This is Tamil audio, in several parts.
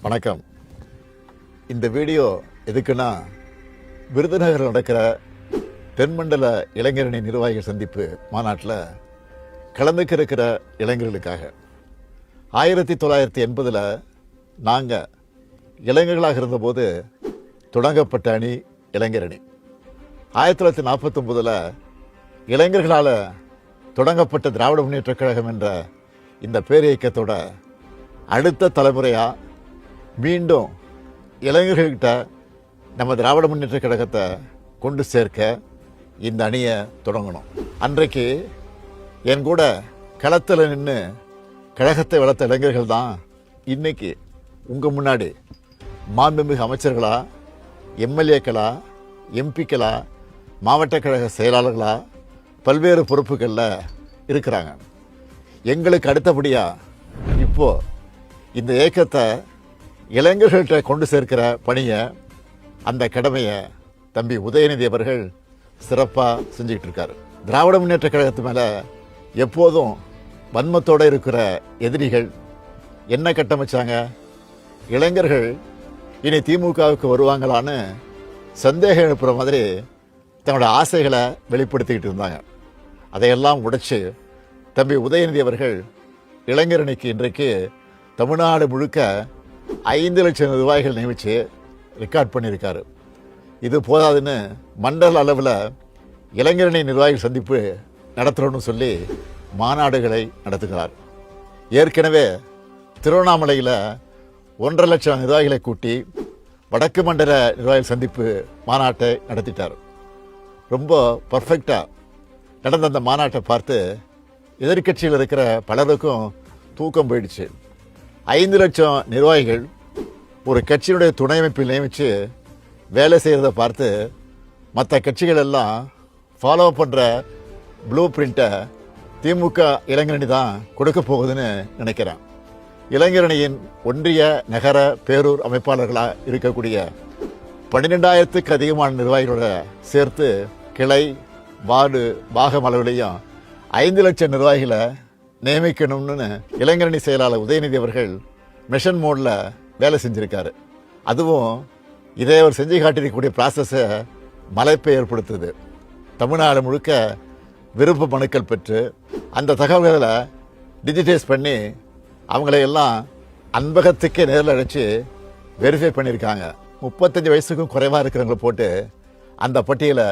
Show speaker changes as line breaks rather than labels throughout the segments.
வணக்கம். இந்த வீடியோ எதுக்குன்னா, விருதுநகரில் நடக்கிற தென்மண்டல இளைஞரணி நிர்வாகிகள் சந்திப்பு மாநாட்டில் கலந்துக்க இருக்கிற இளைஞர்களுக்காக 1980 நாங்கள் இளைஞர்களாக இருந்தபோது தொடங்கப்பட்ட அணி இளைஞரணி. 1949 இளைஞர்களால் தொடங்கப்பட்ட திராவிட முன்னேற்றக் கழகம் என்ற இந்த பேரியக்கத்தோட அடுத்த தலைமுறையாக மீண்டும் இளைஞர்கள்கிட்ட நம்ம திராவிட முன்னேற்றக் கழகத்தை கொண்டு சேர்க்க இந்த அணியை தொடங்கணும். அன்றைக்கு என் கூட களத்தில் நின்று கழகத்தை வளர்த்த இளைஞர்கள் தான் இன்னைக்கு உங்கள் முன்னாடி மாண்புமிகு அமைச்சர்களா, எம்எல்ஏக்களா, எம்பிக்களா, மாவட்ட கழக செயலாளர்களா பல்வேறு பொறுப்புகளில் இருக்கிறாங்க. எங்களுக்கு அடுத்தபடியாக இப்போது இந்த இயக்கத்தை இளைஞர்கள்ட்ட கொண்டு சேர்க்கிற பணியை, அந்த கடமையை தம்பி உதயநிதி அவர்கள் சிறப்பாக செஞ்சுக்கிட்டு இருக்காரு. திராவிட முன்னேற்ற கழகத்து மேலே எப்போதும் வன்மத்தோடு இருக்கிற எதிரிகள் என்ன கட்டமைச்சாங்க? இளைஞர்கள் இனி திமுகவுக்கு வருவாங்களான்னு சந்தேகம் எழுப்புகிற மாதிரி தன்னோட ஆசைகளை வெளிப்படுத்திக்கிட்டு இருந்தாங்க. அதையெல்லாம் உடைச்சு தம்பி உதயநிதி அவர்கள் இளைஞரணிக்கு இன்றைக்கு தமிழ்நாடு முழுக்க 5 லட்சம் நிர்வாகிகள் நியமித்து ரெக்கார்ட் பண்ணியிருக்காரு. இது போதாதுன்னு மண்டல அளவில் இளைஞரணி நிர்வாகிகள் சந்திப்பு நடத்துகிறோன்னு சொல்லி மாநாடுகளை நடத்துகிறார். ஏற்கனவே திருவண்ணாமலையில் 1.5 லட்சம் நிர்வாகிகளை கூட்டி வடக்கு மண்டல நிர்வாகிகள் சந்திப்பு மாநாட்டை நடத்திட்டார். ரொம்ப பர்ஃபெக்டாக நடந்த அந்த மாநாட்டை பார்த்து எதிர்கட்சியில் இருக்கிற பலருக்கும் தூக்கம் போயிடுச்சு. 5 லட்சம் நிர்வாகிகள் ஒரு கட்சியினுடைய துணை அமைப்பில் நியமித்து வேலை செய்கிறத பார்த்து மற்ற கட்சிகள் எல்லாம் ஃபாலோ பண்ணுற ப்ளூ பிரிண்ட்டை திமுக இளைஞரணி தான் கொடுக்க போகுதுன்னு நினைக்கிறேன். இளைஞரணியின் ஒன்றிய நகர பேரூர் அமைப்பாளர்களாக இருக்கக்கூடிய 12,000க்கு அதிகமான நிர்வாகிகளோட சேர்த்து கிளை, வார்டு, பாகம் அளவிலையும் 5 லட்சம் நிர்வாகிகளை நியமிக்கணும்னு இளைஞரணி செயலாளர் உதயநிதி அவர்கள் மிஷன் மோடில் வேலை செஞ்சுருக்காரு. அதுவும் இதை அவர் செஞ்சு காட்டியிருக்கக்கூடிய ப்ராசஸை மலைப்பை ஏற்படுத்துது. தமிழ்நாடு முழுக்க விருப்ப மனுக்கள் பெற்று அந்த தகவல்களை டிஜிட்டைஸ் பண்ணி அவங்களையெல்லாம் அன்பகத்துக்கே நேரில் அழைச்சி வெரிஃபை பண்ணியிருக்காங்க. 35 வயசுக்கும் குறைவாக இருக்கிறவங்கள போட்டு அந்த பட்டியலை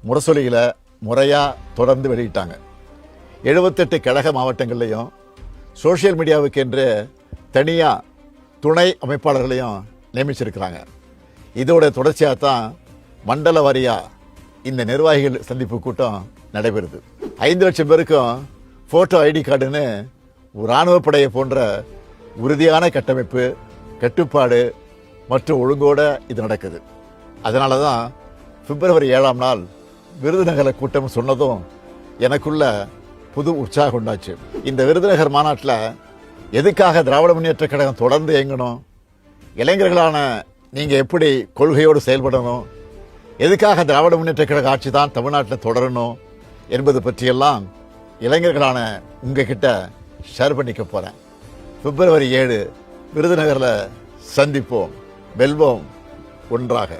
முரசொலிகளை முறையாக தொடர்ந்து வெளியிட்டாங்க. 78 கழக மாவட்டங்கள்லையும் சோஷியல் மீடியாவுக்கு என்று தனியாக துணை அமைப்பாளர்களையும் நியமிச்சிருக்கிறாங்க. இதோட தொடர்ச்சியாக தான் மண்டல வாரியாக இந்த நிர்வாகிகள் சந்திப்பு கூட்டம் நடைபெறுது. 5 லட்சம் பேருக்கும் ஃபோட்டோ ஐடி கார்டுன்னு ஒரு இராணுவப்படையை போன்ற உறுதியான கட்டமைப்பு, கட்டுப்பாடு மற்றும் ஒழுங்கோடு இது நடக்குது. அதனால தான் பிப்ரவரி 7ஆம் நாள் விருதுநகர் கூட்டம் சொன்னதும் எனக்குள்ள புது உற்சாகம் உண்டாச்சு. இந்த விருதுநகர் மாநாட்டில் எதுக்காக திராவிட முன்னேற்ற கழகம் தொடர்ந்து இயங்கணும், இளைஞர்களான நீங்கள் எப்படி கொள்கையோடு செயல்படணும், எதுக்காக திராவிட முன்னேற்ற கழக ஆட்சி தான் தமிழ்நாட்டில் தொடரணும் என்பது பற்றியெல்லாம் இளைஞர்களான உங்ககிட்ட ஷேர் பண்ணிக்க போகிறேன். பிப்ரவரி 7 விருதுநகரில் சந்திப்போம், வெல்வோம் ஒன்றாக.